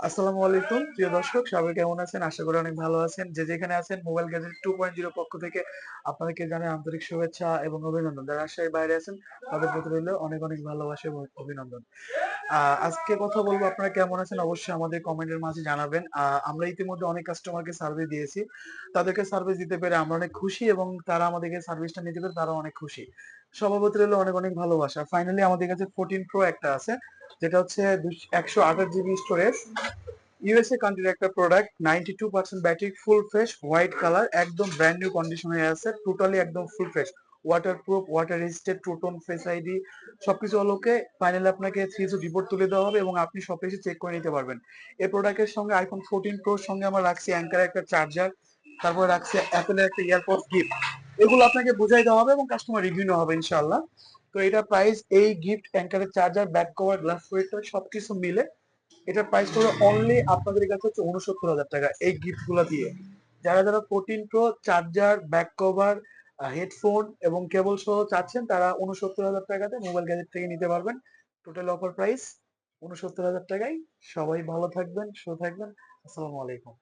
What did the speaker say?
আসসালামু আলাইকুম প্রিয় দর্শক, সবাই কেমন আছেন? আশা করি অনেক ভালো আছেন। যে যেখানে আছেন, মোবাইল গ্যাজেট 2.0 পক্ষ থেকে আপনাদেরকে জানাই আন্তরিক শুভেচ্ছা এবং অভিনন্দন। যারা রাজশাহীর বাইরে আছেন তাদের প্রতি রইল অনেক অনেক ভালোবাসা এবং অভিনন্দন। আজকে কথা বলবো, আপনারা কেমন আছেন অবশ্যই আমাদের কমেন্টের মাঝে জানাবেন। আমরা ইতিমধ্যে অনেক কাস্টমারকে সার্ভিস দিয়েছি। তাদেরকে সার্ভিস দিতে পেরে আমরা অনেক খুশি এবং তারা আমাদেরকে সার্ভিসটা নিতে পেরে তারাও অনেক খুশি। সবার প্রতি রইল অনেক অনেক ভালোবাসা। ফাইনালি আমাদের কাছে 14 প্রো একটা আছে, যেটা হচ্ছে 128 জিবি স্টোরেজ। ইউএসএ কান্ট্রির একটা product, 92% battery, full fresh, white colour, একদম ব্র্যান্ড নিউ কন্ডিশনে আছে, টোটালি একদম full fresh, water proof, water resisted, true tone, face ID সবকিছু আলোকে ফাইনালি আপনাকে 3 রিপোর্ট তুলে দেওয়া হবে এবং আপনি সব কিছু চেক করে নিতে পারবেন। এই প্রোডাক্টের সঙ্গে আইফোন 14 প্রোর সঙ্গে আমরা রাখছি অ্যাঙ্কার একটা চার্জার, তারপরে রাখছি অ্যাপেলের একটা ইয়ারপড গিফট। এগুলো আপনাকে বুঝাই দেওয়া হবে এবং কাস্টমার রিভিউ নেওয়া হবে ইনশাআল্লাহ। তো এটা প্রাইস, এই গিফট, অ্যাঙ্কারের charger, back cover, glass protector সবকিছু মিলে এটার প্রাইস পড়বে অনলি আপনাদের কাছে হচ্ছে 69,000 টাকা এই গিফট গুলা দিয়ে। যারা যারা 14 pro charger, back cover, headphone এবং কেবল সহ চাচ্ছেন, তারা 69,000 টাকাতে মোবাইল গ্যাজেট থেকে নিতে পারবেন। টোটাল অফার প্রাইস 69,000 টাকায়। সবাই ভালো থাকবেন, সুস্থ থাকবেন। আসসালামু আলাইকুম।